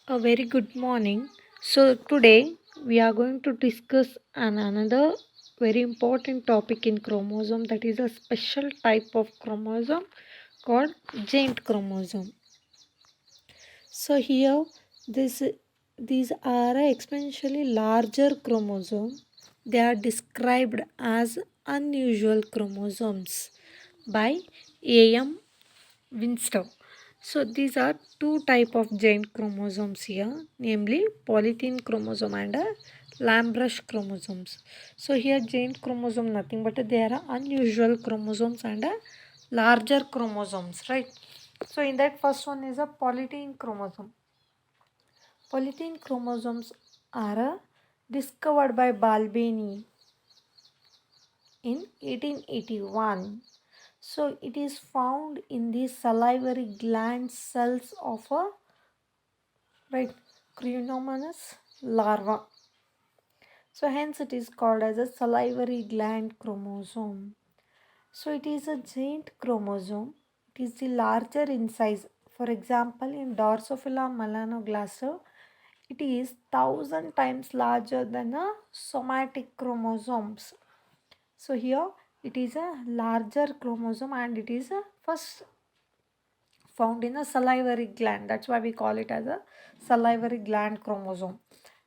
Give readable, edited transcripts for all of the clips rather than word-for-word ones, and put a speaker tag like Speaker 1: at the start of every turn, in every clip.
Speaker 1: A very good morning. So today we are going to discuss another very important topic in chromosome, that is a special type of chromosome called giant chromosome. So here this these are exponentially larger chromosome. They are described as unusual chromosomes by A.M. Winster. So these are two type of giant chromosomes here, namely polythene chromosome and Lamb-Rush chromosomes. So here giant chromosome nothing but they are unusual chromosomes and larger chromosomes, right? So in that first one is a polythene chromosome. Polythene chromosomes are discovered by Balbini in 1881. So it is found in the salivary gland cells of a Crinomonas larva. So hence it is called as a salivary gland chromosome. So it is a giant chromosome. It is the larger in size. For example, in Drosophila melanogaster, it is 1,000 times larger than a somatic chromosomes. So here it is a larger chromosome and it is a first found in a salivary gland. That's why we call it as a salivary gland chromosome.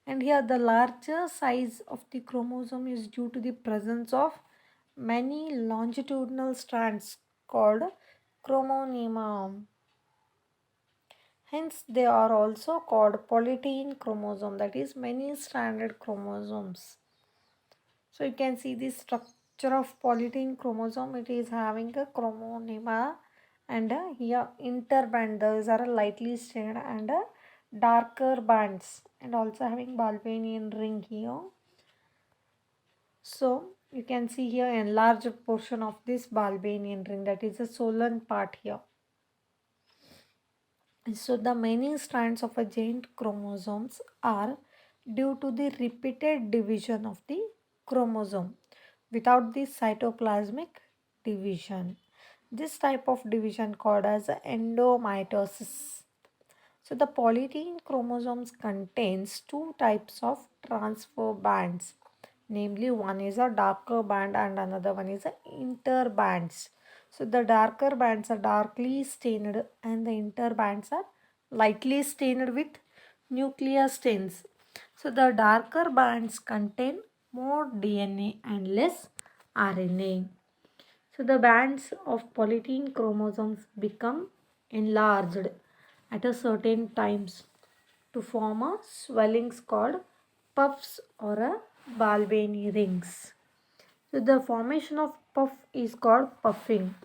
Speaker 1: And here the larger size of the chromosome is due to the presence of many longitudinal strands called chromonema. Hence they are also called polythene chromosome, that is many stranded chromosomes. So you can see the structure of polythene chromosome. It is having a chromonema and here interband. Those are lightly stained and darker bands, and also having Balbanian ring here. So you can see here a larger portion of this Balbanian ring, that is the Solon part here. So the many strands of a giant chromosomes are due to the repeated division of the chromosome without the cytoplasmic division. This type of division called as endomitosis. So the polythene chromosomes contains two types of transfer bands. Namely, one is a darker band and another one is a interbands. So the darker bands are darkly stained and the interbands are lightly stained with nuclear stains. So the darker bands contain more DNA and less RNA. So the bands of polythene chromosomes become enlarged at a certain times to form a swellings called puffs or a Balbani rings. So the formation of puff is called puffing.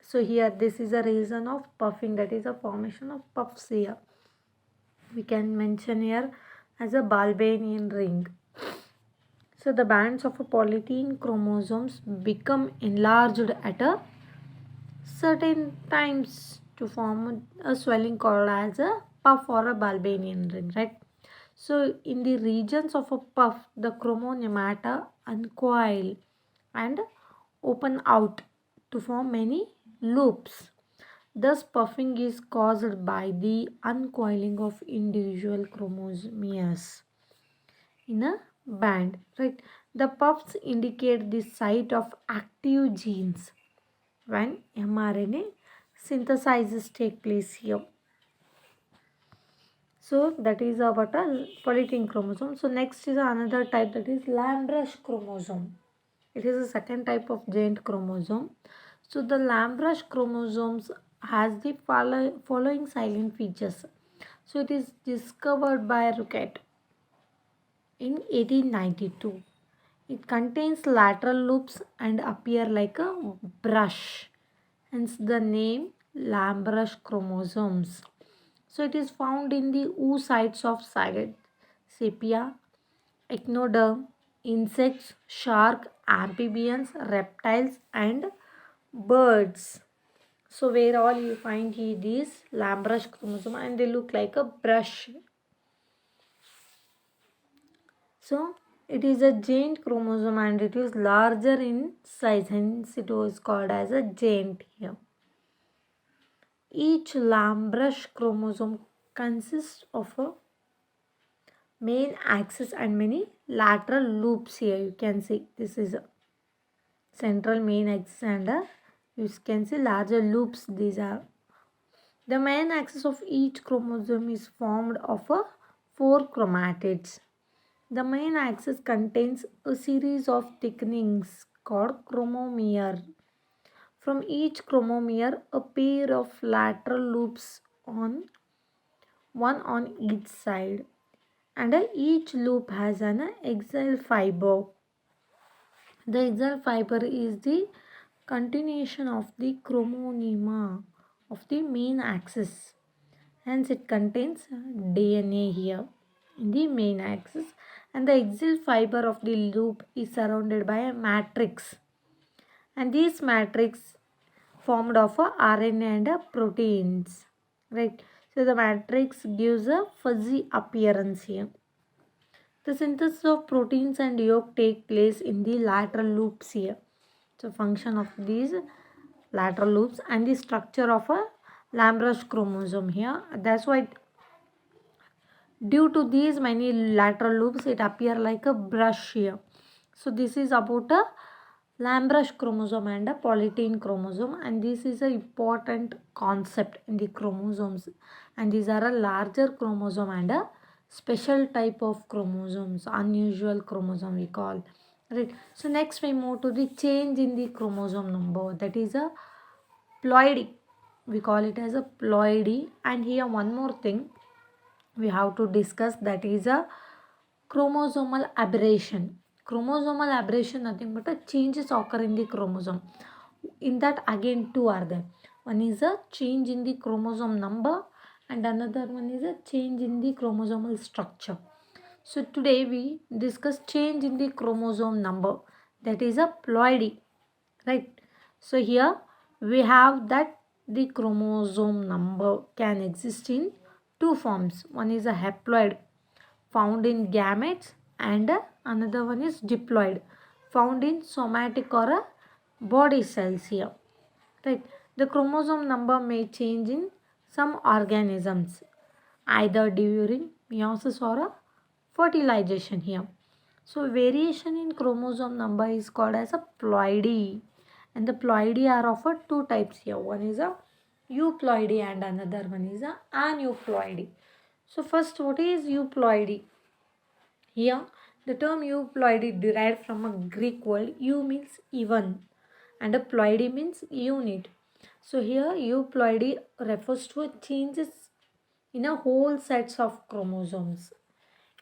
Speaker 1: So here this is a reason of puffing, that is a formation of puffs here. We can mention here as a Balbanian ring. So the bands of a polythene chromosomes become enlarged at a certain times to form a swelling called as a puff or a Balbanian ring, right? So in the regions of a puff, the chromonemata uncoil and open out to form many loops. Thus, puffing is caused by the uncoiling of individual chromosomes in a band, right? The puffs indicate the site of active genes when mRNA synthesizes take place here. So that is about a polythene chromosome. So next is another type, that is Lamb-Rush chromosome. It is a second type of giant chromosome. So the Lamb-Rush chromosomes has the following silent features. So it is discovered by Ruckert in 1892. It contains lateral loops and appear like a brush. Hence the name Lamb-Rush chromosomes. So it is found in the oocytes of Sagid, sepia, echinoderm, insects, shark, amphibians, reptiles and birds. So where all you find here these Lamb-Rush chromosome and they look like a brush. So it is a giant chromosome and it is larger in size, hence it was called as a giant here. Each Lamb-Rush chromosome consists of a main axis and many lateral loops. Here you can see this is a central main axis and you can see larger loops. These are the main axis of each chromosome is formed of four chromatids. The main axis contains a series of thickenings called chromomere. From each chromomere, a pair of lateral loops on one on each side, and each loop has an axial fiber. The axial fiber is the continuation of the chromonema of the main axis. Hence, it contains DNA here in the main axis, and the axial fiber of the loop is surrounded by a matrix. And this matrix formed of RNA and proteins, right? So the matrix gives a fuzzy appearance here. The synthesis of proteins and yolk take place in the lateral loops here. So function of these lateral loops and the structure of a Lambert's chromosome here. That's why due to these many lateral loops it appear like a brush here. So this is about a Lambert's chromosome and a polytene chromosome, and this is an important concept in the chromosomes, and these are a larger chromosome and a special type of chromosomes, unusual chromosome we call, right? So next we move to the change in the chromosome number, that is a ploidy. We call it as a ploidy. And here one more thing we have to discuss, that is a chromosomal aberration. Chromosomal aberration nothing but a changes occur in the chromosome. In that again two are there. One is a change in the chromosome number and another one is a change in the chromosomal structure. So today we discuss change in the chromosome number, that is a ploidy, right? So here we have that the chromosome number can exist in two forms. One is a haploid found in gametes and another one is diploid found in somatic or a body cells here, right? The chromosome number may change in some organisms either during meiosis or a fertilization here. So variation in chromosome number is called as a ploidy, and the ploidy are of two types here. One is a euploidy and another one is a aneuploidy. So first, what is euploidy? Here the term euploidy derived from a Greek word. Eu means even and a ploidy means unit. So here euploidy refers to a changes in a whole sets of chromosomes.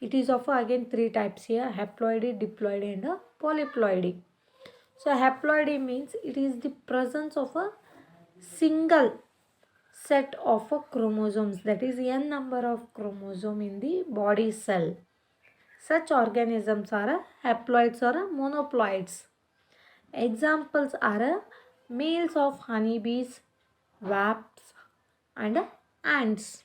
Speaker 1: It is of again three types here: haploidy, diploidy and a polyploidy. So haploidy means it is the presence of a single set of chromosomes, that is n number of chromosome in the body cell. Such organisms are haploids or monoploids. Examples are males of honeybees, wasps and ants.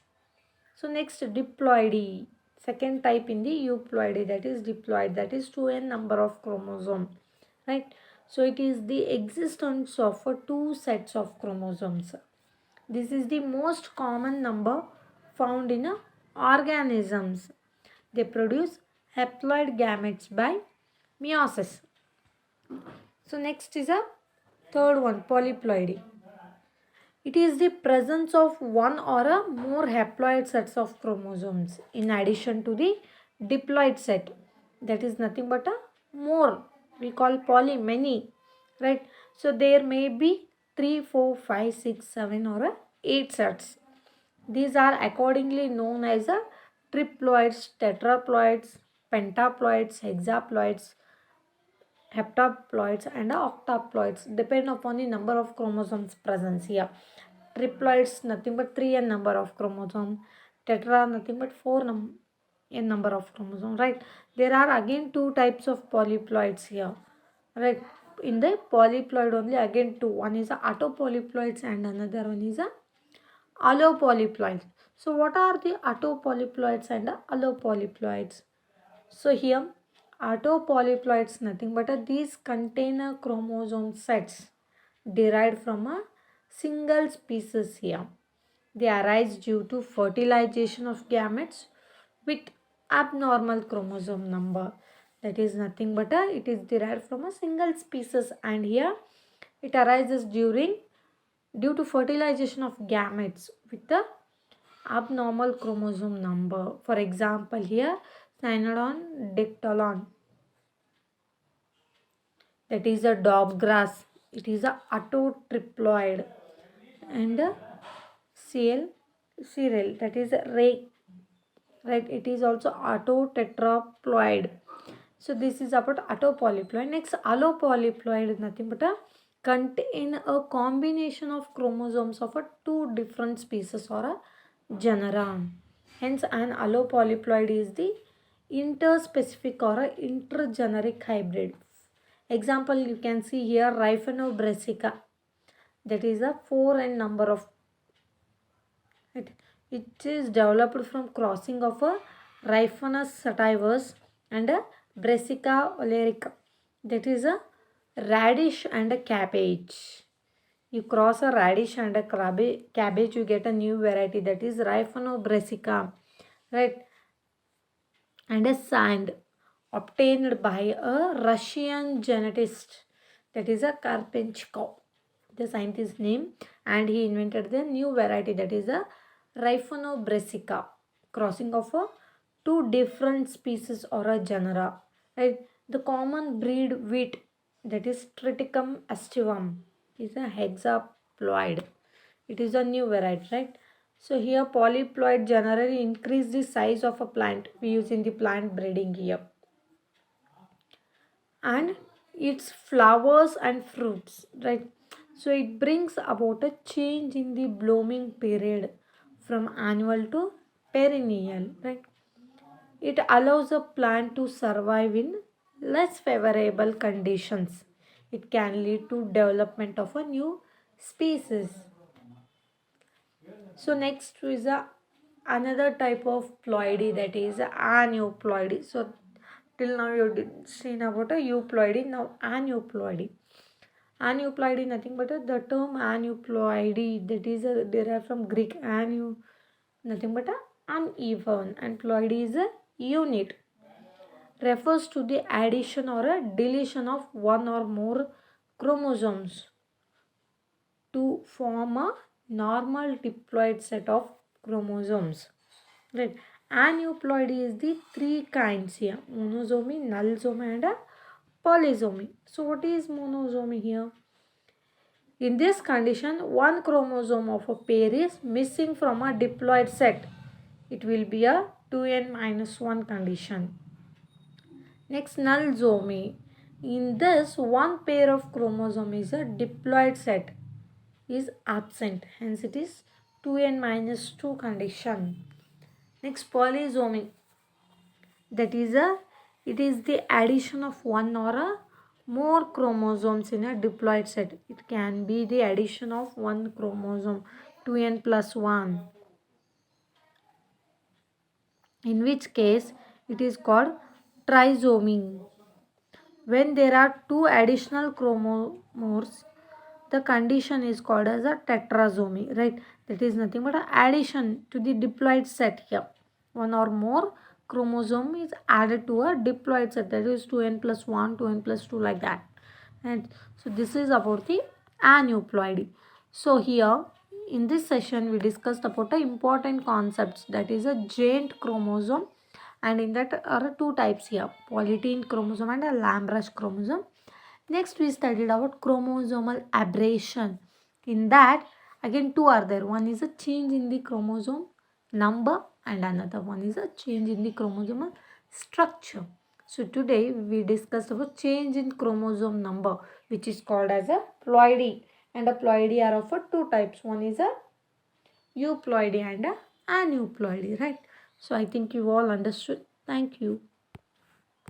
Speaker 1: So next, diploidy. Second type in the euploidy, that is diploid, that is 2n number of chromosome, right? So it is the existence of two sets of chromosomes. This is the most common number found in organisms. They produce haploid gametes by meiosis. So next is a third one, polyploidy. It is the presence of one or a more haploid sets of chromosomes in addition to the diploid set. That is nothing but a more. We call poly, many, right? So there may be 3, 4, 5, 6, 7 or 8 sets. These are accordingly known as a triploids, tetraploids, pentaploids, hexaploids, heptaploids and octaploids, depend upon the number of chromosomes present here. Triploids nothing but 3n number of chromosome, tetra nothing but 4n number of chromosome, right? There are again two types of polyploids here, right? In the polyploid only again two, one is a autopolyploids and another one is a allopolyploids. So what are the autopolyploids and allopolyploids? So here autopolyploids nothing but these contain a chromosome sets derived from a single species here. They arise due to fertilization of gametes with abnormal chromosome number. That is nothing but it is derived from a single species, and here it arises due to fertilization of gametes with the abnormal chromosome number. For example, here Cynodon dictylon, that is a dobgrass. It is a autotriploid, and Cl cereal, that is a rake, right? It is also autotetraploid. So this is about autopolyploid. Next, allopolyploid is nothing but a contain a combination of chromosomes of a two different species or a genera. Hence, an allopolyploid is the interspecific or a intergeneric hybrid. Example, you can see here Rhyphanobrassica. That is a 4n number of it. It is developed from crossing of a Rhyphanus sativus and a Brassica oleracea. That is a radish and a cabbage. You cross a radish and a cabbage, you get a new variety, that is Rhyphanobrassica, right? And a sand obtained by a Russian genetist, that is a Karpenchkov, the scientist name, and he invented the new variety, that is a Rhyphanobrassica, crossing of a two different species or a genera, right? The common breed wheat, that is Triticum aestivum, is a hexaploid. It is a new variety, right? So here polyploid generally increase the size of a plant. We use in the plant breeding here. And its flowers and fruits, right? So it brings about a change in the blooming period from annual to perennial, right? It allows a plant to survive in less favorable conditions. It can lead to development of a new species. So next is another type of ploidy, that is aneuploidy. So till now you did seen about a euploidy, now aneuploidy. Aneuploidy nothing but the term aneuploidy, that is derived from Greek anu, nothing but a uneven, and ploidy is a unit. Refers to the addition or a deletion of one or more chromosomes to form a normal diploid set of chromosomes, right? Aneuploidy is the three kinds here: monosomy, nullsomy, and a polysomy. So what is monosomy here? In this condition, one chromosome of a pair is missing from a diploid set. It will be a 2n minus 1 condition. Next, nullsomy. In this, one pair of chromosome is a diploid set is absent, hence it is 2n minus 2 condition. Next, polysomy, that is it is the addition of one or a more chromosomes in a diploid set. It can be the addition of one chromosome, 2n plus 1, in which case it is called trisomy. When there are two additional chromosomes, the condition is called as a tetrasomy, right? That is nothing but an addition to the diploid set here. One or more chromosome is added to a diploid set, that is 2n plus 1, 2n plus 2, like that. And so this is about the aneuploidy. So here in this session we discussed about the important concepts, that is a giant chromosome, and in that are two types here: polytene chromosome and a Lamb-Rush chromosome. Next we studied about chromosomal aberration. In that again two are there. One is a change in the chromosome number and another one is a change in the chromosomal structure. So today we discussed about change in chromosome number, which is called as a ploidy, and a ploidy are of two types. One is a euploidy and a aneuploidy, right? So I think you all understood. Thank you.